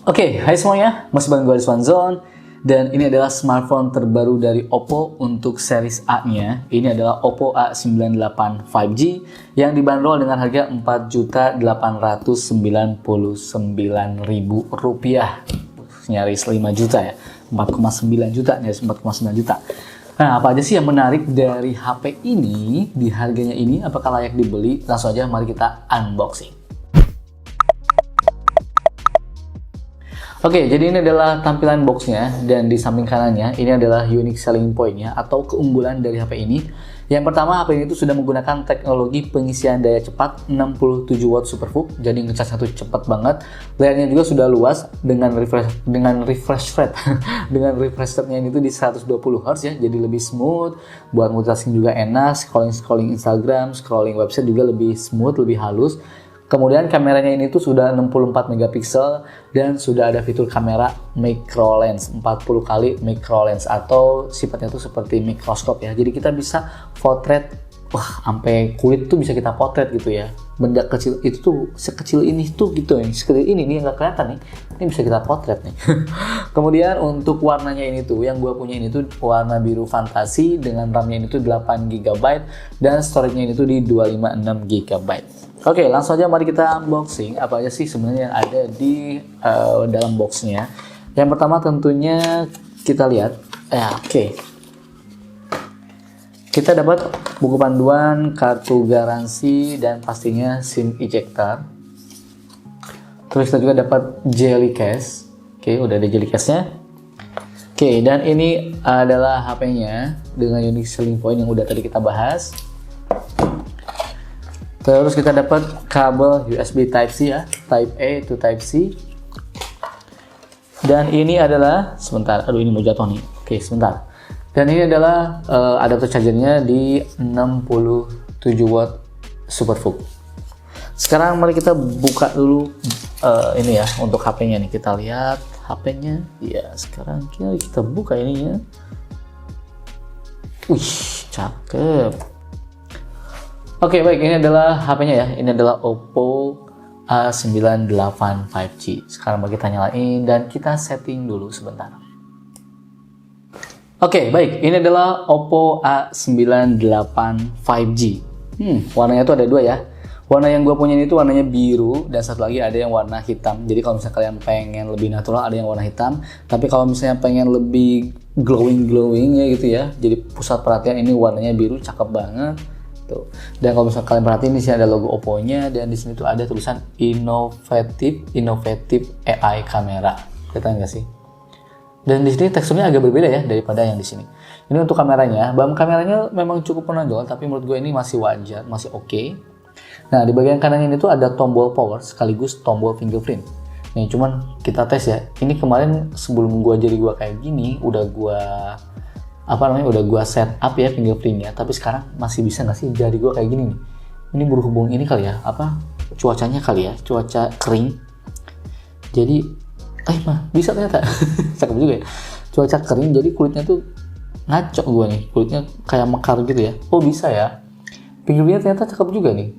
Oke, hai semuanya, masih bareng gue Rizwan Zon. Dan ini adalah smartphone terbaru dari Oppo untuk series A-nya. Ini adalah Oppo A98 5G yang dibanderol dengan harga Rp4.899.000. Nyaris 5 juta ya, 4,9 juta, nyaris 4,9 juta. Nah, apa aja sih yang menarik dari HP ini, di harganya ini, apakah layak dibeli? Langsung aja mari kita unboxing. Oke, jadi ini adalah tampilan boxnya, dan di samping kanannya ini adalah unique selling point-nya atau keunggulan dari HP ini. Yang pertama, HP ini tuh sudah menggunakan teknologi pengisian daya cepat 67 watt SuperVOOC, jadi ngecasnya tuh cepat banget. Layarnya juga sudah luas dengan refresh rate dengan refresh rate-nya ini tuh di 120 Hz ya, jadi lebih smooth. Buat multitasking juga enak, scrolling Instagram, scrolling website juga lebih smooth, lebih halus. Kemudian kameranya ini tuh sudah 64 megapiksel dan sudah ada fitur kamera micro lens, 40 kali micro lens atau sifatnya tuh seperti mikroskop ya. Jadi kita bisa potret, wah sampai kulit tuh bisa kita potret gitu ya. Benda kecil itu tuh sekecil ini tuh gitu ya, sekecil ini nih yang nggak kelihatan nih, ini bisa kita potret nih. Kemudian untuk warnanya ini tuh, yang gua punya ini tuh warna biru fantasi dengan RAM-nya ini tuh 8 GB dan storage-nya ini tuh di 256 GB. Oke, langsung aja mari kita unboxing apa aja sih sebenarnya yang ada di dalam boxnya. Yang pertama tentunya kita lihat, oke. Kita dapat buku panduan, kartu garansi, dan pastinya SIM ejector. Terus kita juga dapat jelly case. Oke, udah ada jelly case-nya. Oke, dan ini adalah HP-nya dengan unique selling point yang udah tadi kita bahas. Terus kita dapat kabel USB Type-C ya, Type A to Type-C. Dan ini adalah, sebentar, aduh ini mau jatuh nih. Oke, sebentar. Dan ini adalah adapter chargernya di 67 watt SuperVOOC. Sekarang mari kita buka dulu ini ya untuk HP-nya nih. Kita lihat HP-nya. Ya, sekarang kita buka ininya. Wih, cakep. Oke, baik, ini adalah HP-nya ya. Ini adalah Oppo A98 5G. Sekarang mari kita nyalain dan kita setting dulu sebentar. Oke, baik, ini adalah Oppo A98 5G. Warnanya tuh ada dua ya. Warna yang gue punya ini tuh warnanya biru dan satu lagi ada yang warna hitam. Jadi kalau misalnya kalian pengen lebih natural ada yang warna hitam. Tapi kalau misalnya pengen lebih glowing ya gitu ya. Jadi pusat perhatian ini warnanya biru, cakep banget. Tuh. Dan kalau misalnya kalian perhatiin di sini ada logo Oppo-nya dan di sini tuh ada tulisan Innovative AI Camera. Kelihatan nggak sih? Dan di sini teksturnya agak berbeda ya daripada yang di sini. Ini untuk kameranya, BAM kameranya memang cukup menonjol, tapi menurut gue ini masih wajar, masih oke. Nah, di bagian kanan ini tuh ada tombol power sekaligus tombol fingerprint. Nih, cuman kita tes ya. Ini kemarin sebelum gue jadi gue kayak gini, udah gue set up ya fingerprintnya. Tapi sekarang masih bisa nggak sih jari gue kayak gini nih? Ini berhubung ini kali ya, cuacanya kali ya, cuaca kering. Jadi bisa ternyata. Cakep juga ya. Cuaca kering jadi kulitnya tuh ngaco gue nih. Kulitnya kayak mekar gitu ya. Oh bisa ya. Fingerprintnya ternyata cakep juga nih.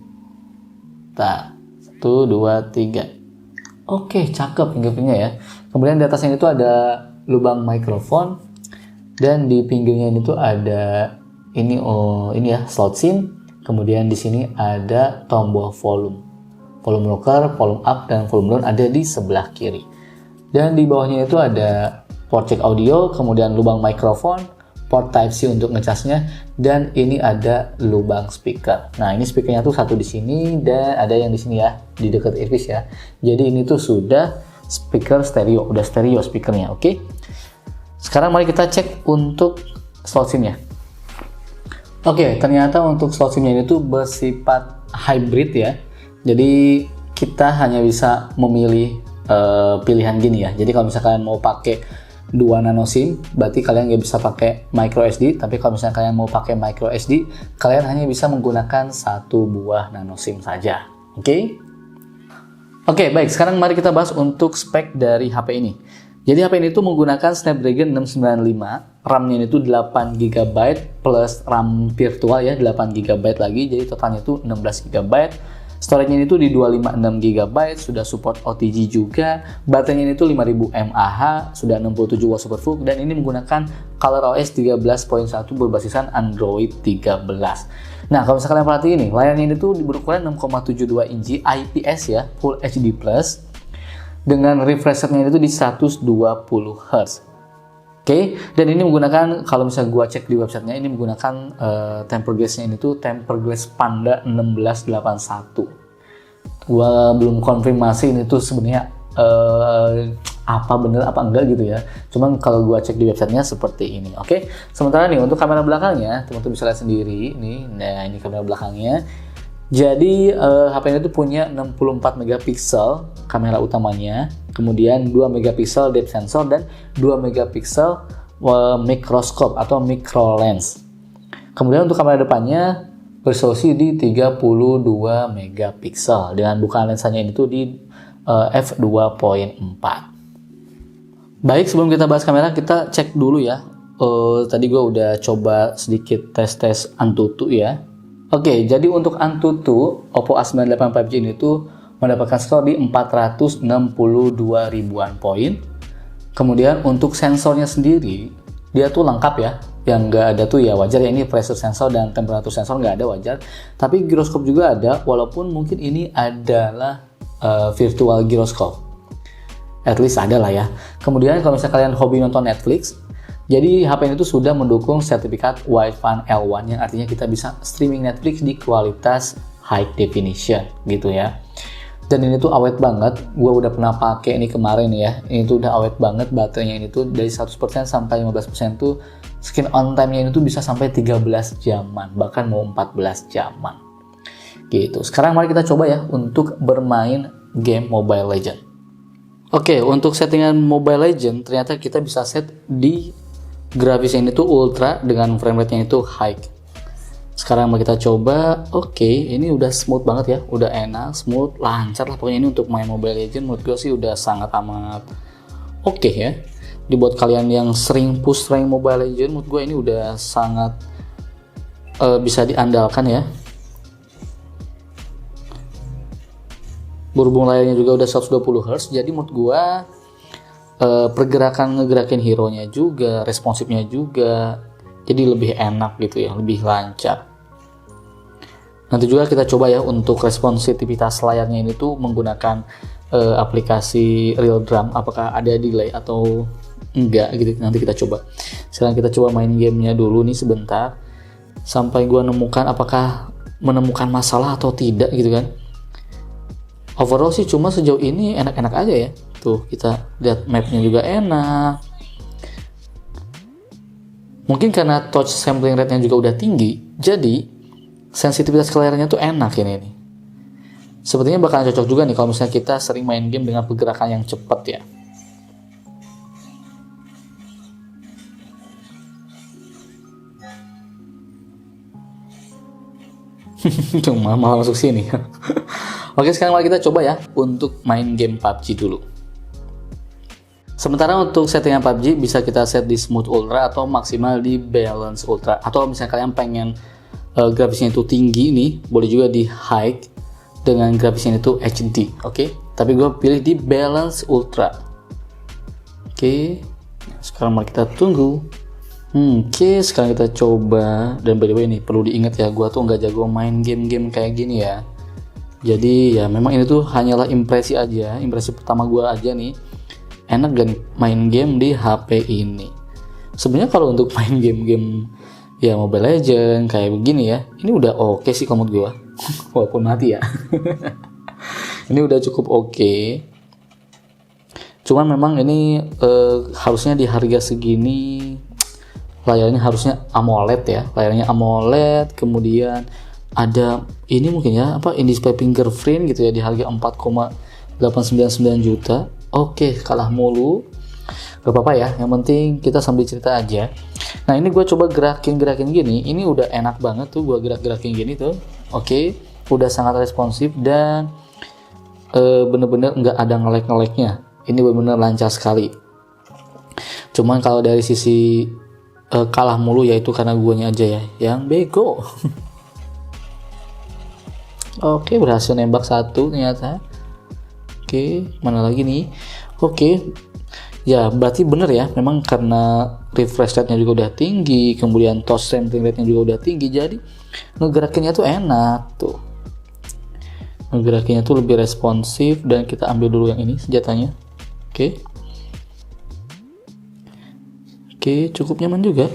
1, 2, 3. Oke, cakep fingerprintnya ya. Kemudian di atasnya itu ada lubang mikrofon. Dan di pinggirnya ini tuh ada ini ya slot SIM. Kemudian di sini ada tombol volume. Volume rocker, volume up, dan volume down ada di sebelah kiri. Dan di bawahnya itu ada port jack audio, kemudian lubang mikrofon, port Type-C untuk ngecasnya, dan ini ada lubang speaker. Nah, ini speakernya tuh satu di sini dan ada yang di sini ya, di dekat earpiece ya. Jadi ini tuh sudah speaker stereo, udah stereo speakernya, oke? Sekarang mari kita cek untuk slot SIM-nya. Oke, ternyata untuk slot SIM-nya ini tuh bersifat hybrid ya. Jadi kita hanya bisa memilih pilihan gini ya. Jadi kalau misalkan mau pakai 2 nano SIM, berarti kalian nggak bisa pakai micro SD. Tapi kalau misalnya kalian mau pakai micro SD, kalian hanya bisa menggunakan 1 buah nano SIM saja. Oke, baik. Sekarang mari kita bahas untuk spek dari HP ini. Jadi HP ini tuh menggunakan Snapdragon 695, RAM-nya ini tuh 8 GB plus RAM virtual ya, 8 GB lagi. Jadi totalnya tuh 16 GB. Storage-nya ini tuh di 256 GB, sudah support OTG juga. Baterainya ini tuh 5000 mAh, sudah 67 watt SuperVOOC, dan ini menggunakan ColorOS 13.1 berbasisan Android 13. Nah, kalau misalkan kalian perhatiin nih, layarnya ini tuh berukuran 6,72 inci IPS ya, Full HD+, dengan refresh rate-nya itu di 120 Hz. Oke, dan ini menggunakan, kalau misalnya gua cek di websitenya, ini menggunakan tempered glass-nya ini tuh tempered glass Panda 1681. Gua belum konfirmasi ini tuh sebenarnya apa bener apa enggak gitu ya. Cuman kalau gua cek di websitenya seperti ini. Oke, sementara nih untuk kamera belakangnya, teman-teman bisa lihat sendiri nih. Nah, ini kamera belakangnya. Jadi HP ini tuh punya 64 megapiksel kamera utamanya, kemudian 2 megapiksel depth sensor dan 2 megapiksel mikroskop atau micro lens. Kemudian untuk kamera depannya bersolusi di 32 megapiksel dengan bukaan lensanya ini tuh di f2.4. Baik, sebelum kita bahas kamera, kita cek dulu ya. Tadi gue udah coba sedikit tes Antutu ya. Oke, jadi untuk Antutu Oppo A98 5G ini tuh mendapatkan skor di 462 ribuan poin. Kemudian untuk sensornya sendiri, dia tuh lengkap ya. Yang nggak ada tuh ya wajar ya, ini pressure sensor dan temperatur sensor nggak ada, wajar. Tapi giroskop juga ada, walaupun mungkin ini adalah virtual giroskop. At least ada lah ya. Kemudian kalau misalnya kalian hobi nonton Netflix, jadi HP ini tuh sudah mendukung sertifikat Wideband L1 yang artinya kita bisa streaming Netflix di kualitas high definition gitu ya. Dan ini tuh awet banget. Gua udah pernah pakai ini kemarin ya. Ini tuh udah awet banget, baterainya ini tuh dari 100% sampai 15% tuh screen on time-nya ini tuh bisa sampai 13 jaman, bahkan mau 14 jaman. Gitu. Sekarang mari kita coba ya untuk bermain game Mobile Legends. Oke, untuk settingan Mobile Legends ternyata kita bisa set di grafisnya ini tuh ultra dengan frame rate-nya itu high. Sekarang mau kita coba. Oke, ini udah smooth banget ya, udah enak, smooth, lancar lah pokoknya. Ini untuk main Mobile Legends menurut gue sih udah sangat amat oke ya. Dibuat kalian yang sering push rank Mobile Legends, menurut gue ini udah sangat bisa diandalkan ya. Berhubung layarnya juga udah 120 Hz, jadi menurut gue pergerakan ngegerakin hero-nya juga, responsifnya juga, jadi lebih enak gitu ya, lebih lancar. Nanti juga kita coba ya untuk responsivitas layarnya ini tuh menggunakan aplikasi Real Drum, apakah ada delay atau enggak gitu, nanti kita coba. Sekarang kita coba main gamenya dulu nih sebentar, sampai gua menemukan masalah atau tidak gitu kan. Overall sih cuma sejauh ini enak-enak aja ya. Tuh kita lihat mapnya juga enak. Mungkin karena touch sampling rate-nya juga udah tinggi, jadi sensitivitas ke layarnya tuh enak ini. Sepertinya bakalan cocok juga nih kalau misalnya kita sering main game dengan pergerakan yang cepat ya. Cuma malah masuk sini. Oke, sekarang mari kita coba ya untuk main game PUBG dulu. Sementara untuk settingan PUBG bisa kita set di Smooth Ultra atau maksimal di Balance Ultra. Atau misalnya kalian pengen grafisnya itu tinggi nih, boleh juga di High dengan grafisnya itu HD. Oke, tapi gue pilih di Balance Ultra. Oke, sekarang mari kita tunggu. Oke, sekarang kita coba. Dan by the way nih, perlu diingat ya, gue tuh nggak jago main game-game kayak gini ya. Jadi ya memang ini tuh hanyalah impresi aja, impresi pertama gue aja nih. Enak gak nih main game di HP ini? Sebenarnya kalau untuk main game-game ya Mobile Legends kayak begini ya, ini udah oke sih kalau menurut gue. Walaupun mati ya. Ini udah cukup oke. Cuman memang ini harusnya di harga segini layarnya harusnya AMOLED ya. Layarnya AMOLED, kemudian ada ini mungkin ya in display fingerprint gitu ya di harga 4,899 juta. Oke, kalah mulu. Gak apa-apa ya, yang penting kita sambil cerita aja. Nah, ini gue coba gerakin gini. Ini udah enak banget tuh gue gerakin gini tuh. Oke, udah sangat responsif dan bener-bener nggak ada ngelek-ngeleknya. Ini bener-bener lancar sekali. Cuman kalau dari sisi kalah mulu ya itu karena guanya aja ya yang bego. Oke, berhasil nembak satu ternyata. Oke, mana lagi nih? Oke, ya berarti bener ya, memang karena refresh rate-nya juga udah tinggi, kemudian toss sampling rate-nya juga udah tinggi, jadi ngegerakinnya tuh enak tuh. Ngegerakinnya tuh lebih responsif, dan kita ambil dulu yang ini senjatanya. Oke. Oke, cukup nyaman juga.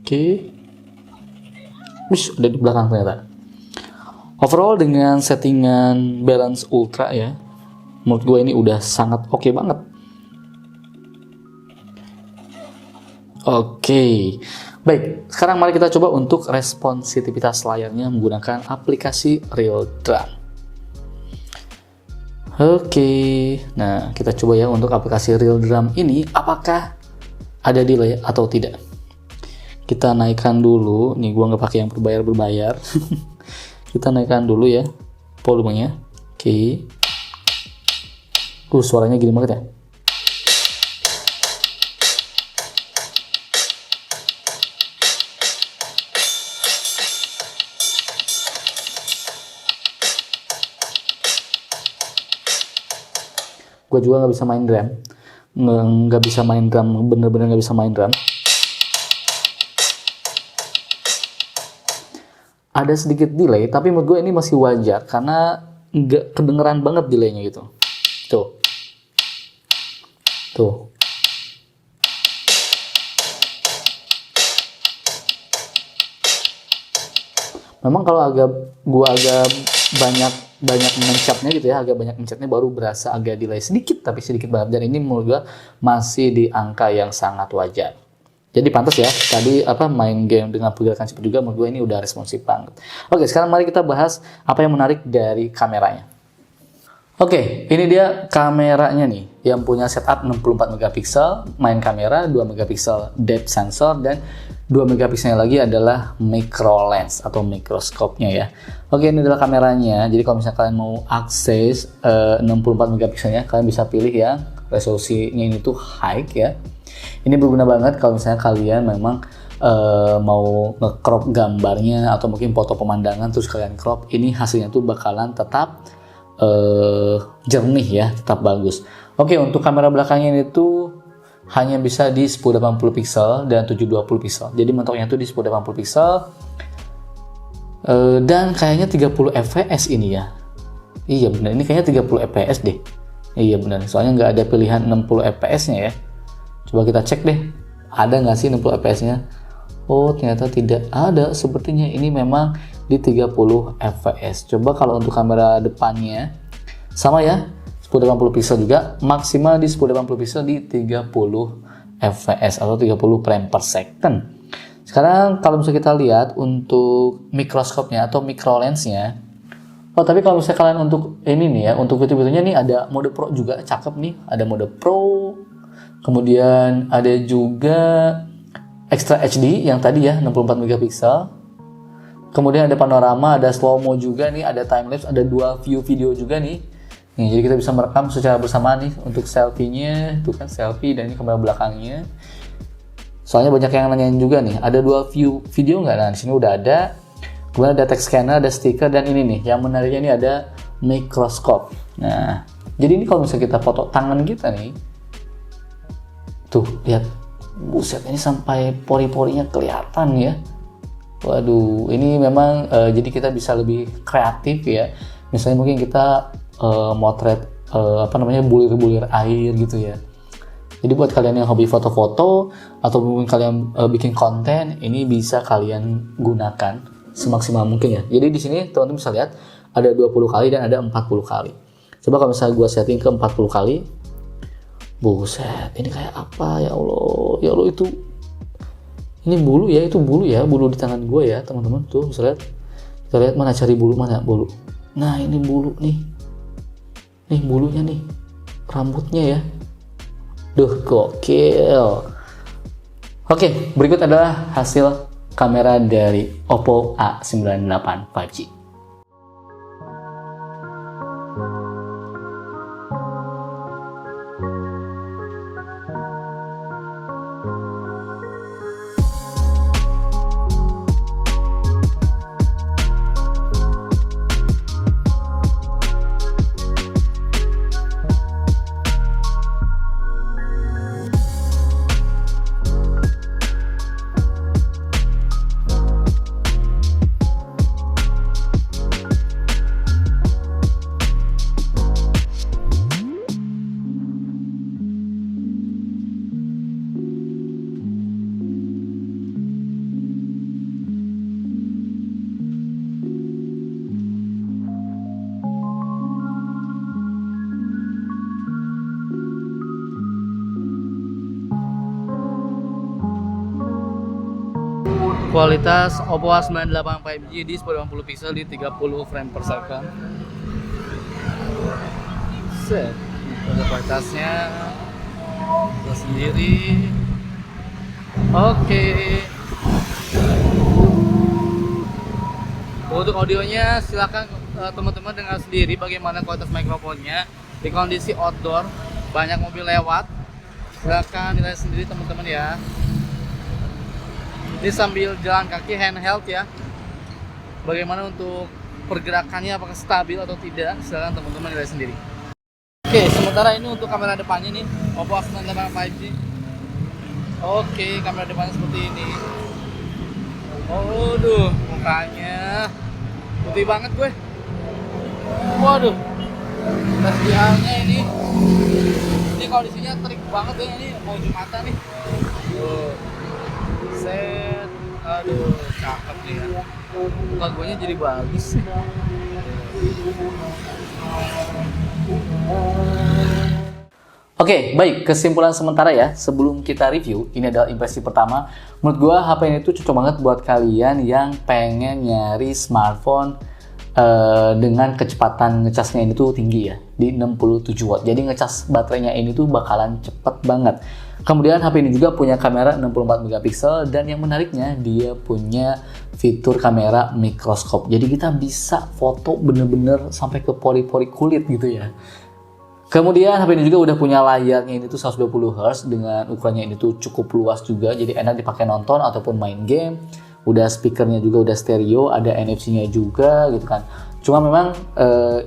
Oke. Wish, ada di belakang ternyata. Overall dengan settingan balance ultra ya, menurut gue ini udah sangat oke banget. Oke, baik. Sekarang mari kita coba untuk responsivitas layarnya menggunakan aplikasi RealDrum. Oke, nah kita coba ya untuk aplikasi RealDrum ini apakah ada delay atau tidak. Kita naikkan dulu, nih gua nggak pakai yang berbayar. Kita naikkan dulu ya volumenya. Oke. Suaranya gini banget ya. Gue juga nggak bisa main drum, nggak bisa main drum, bener-bener nggak bisa main drum. Ada sedikit delay, tapi menurut gue ini masih wajar karena nggak kedengeran banget delaynya gitu. Tuh. Memang kalau gue agak banyak mencetnya gitu ya, agak banyak mencetnya baru berasa agak delay sedikit, tapi sedikit banget. Dan ini menurut gue masih di angka yang sangat wajar. Jadi pantas ya, tadi main game dengan pergerakan cepat juga menurut gue ini udah responsif banget. Oke, sekarang mari kita bahas apa yang menarik dari kameranya. Oke, ini dia kameranya nih, yang punya setup 64 megapiksel, main kamera, 2 megapiksel depth sensor, dan 2 megapikselnya lagi adalah micro lens atau mikroskopnya ya. Oke, ini adalah kameranya. Jadi kalau misalnya kalian mau akses 64 megapikselnya, kalian bisa pilih ya resolusinya ini tuh high ya. Ini berguna banget kalau misalnya kalian memang mau nge-crop gambarnya atau mungkin foto pemandangan terus kalian crop, ini hasilnya tuh bakalan tetap jernih ya, tetap bagus. Oke, untuk kamera belakangnya ini tuh hanya bisa di 1080 pixel dan 720 pixel. Jadi mentoknya tuh di 1080 pixel dan kayaknya 30 fps ini ya. Iya benar, ini kayaknya 30 fps deh. Iya benar, soalnya nggak ada pilihan 60 fps-nya ya. Coba kita cek deh, ada nggak sih 60 fps-nya? Oh, ternyata tidak ada. Sepertinya ini memang di 30 fps. Coba kalau untuk kamera depannya, sama ya, 1080 pixel juga, maksimal di 1080 pixel di 30 fps atau 30 frame per second. Sekarang kalau misalnya kita lihat untuk mikroskopnya atau micro lensnya, oh tapi kalau misalnya kalian untuk ini nih ya, untuk fitur-fiturnya nih ada mode pro juga, cakep nih, ada mode pro. Kemudian ada juga Extra HD yang tadi ya 64 megapiksel. Kemudian ada panorama, ada slow mo juga nih, ada time lapse, ada 2 view video juga nih. Nih, jadi kita bisa merekam secara bersamaan nih untuk selfie-nya, itu kan selfie dan ini kamera belakangnya. Soalnya banyak yang nanyain juga nih, ada 2 view video nggak? Nah, di sini udah ada. Kemudian ada text scanner, ada stiker, dan ini nih, yang menariknya ini ada mikroskop. Nah, jadi ini kalau misalnya kita foto tangan kita nih, tuh, lihat. Buset, ini sampai pori-porinya kelihatan ya. Waduh, ini memang jadi kita bisa lebih kreatif ya. Misalnya mungkin kita motret bulir-bulir air gitu ya. Jadi buat kalian yang hobi foto-foto atau mungkin kalian bikin konten, ini bisa kalian gunakan semaksimal mungkin ya. Jadi di sini teman-teman bisa lihat ada 20 kali dan ada 40 kali. Coba kalau misalnya gue setting ke 40 kali. Buset, ini kayak apa ya Allah? Ya Allah, itu ini bulu ya, itu bulu ya, bulu di tangan gue ya teman-teman. Tuh bisa lihat, kita lihat mana, cari bulu, mana bulu. Nah ini bulu nih bulunya nih, rambutnya ya. Duh, gokil. Oke, berikut adalah hasil kamera dari Oppo A98 5G. Kualitas Oppo A98 5G di 1080 pixel di 30 frame per second. Set. Untuk kualitasnya kita sendiri. Oke. Untuk audionya silakan teman-teman dengar sendiri bagaimana kualitas mikrofonnya di kondisi outdoor, banyak mobil lewat. Silakan nilai sendiri teman-teman ya. Ini sambil jalan kaki handheld ya. Bagaimana untuk pergerakannya, apakah stabil atau tidak? Silakan teman-teman nilai sendiri. Oke, sementara ini untuk kamera depannya nih, Oppo A98 5G. Oke, kamera depannya seperti ini. Waduh, mukanya putih banget gue. Waduh, SDR-nya ini kondisinya terik banget ya, ini mau mata nih. Tuh, set, aduh, cakep nih ya. Muka gue jadi bagus sih. Oke, baik. Kesimpulan sementara ya, sebelum kita review, ini adalah impresi pertama. Menurut gue HP ini tuh cocok banget buat kalian yang pengen nyari smartphone dengan kecepatan ngecasnya ini tuh tinggi ya, di 67 watt. Jadi ngecas baterainya ini tuh bakalan cepet banget. Kemudian HP ini juga punya kamera 64 megapiksel dan yang menariknya dia punya fitur kamera mikroskop. Jadi kita bisa foto bener-bener sampai ke pori-pori kulit gitu ya. Kemudian HP ini juga udah punya layarnya ini tuh 120 Hz dengan ukurannya ini tuh cukup luas juga, jadi enak dipakai nonton ataupun main game. Udah speakernya juga udah stereo, ada NFC-nya juga gitu kan. Cuma memang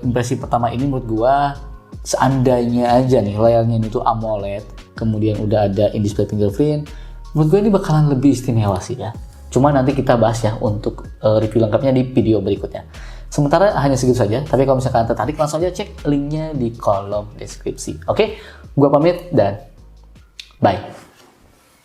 impresi pertama ini menurut gua, seandainya aja nih layarnya ini tuh AMOLED, kemudian udah ada in-display fingerprint, menurut gua ini bakalan lebih istimewa sih ya. Cuma nanti kita bahas ya untuk review lengkapnya di video berikutnya. Sementara hanya segitu saja, tapi kalau misalkan tertarik langsung aja cek linknya di kolom deskripsi. Oke, gua pamit dan bye.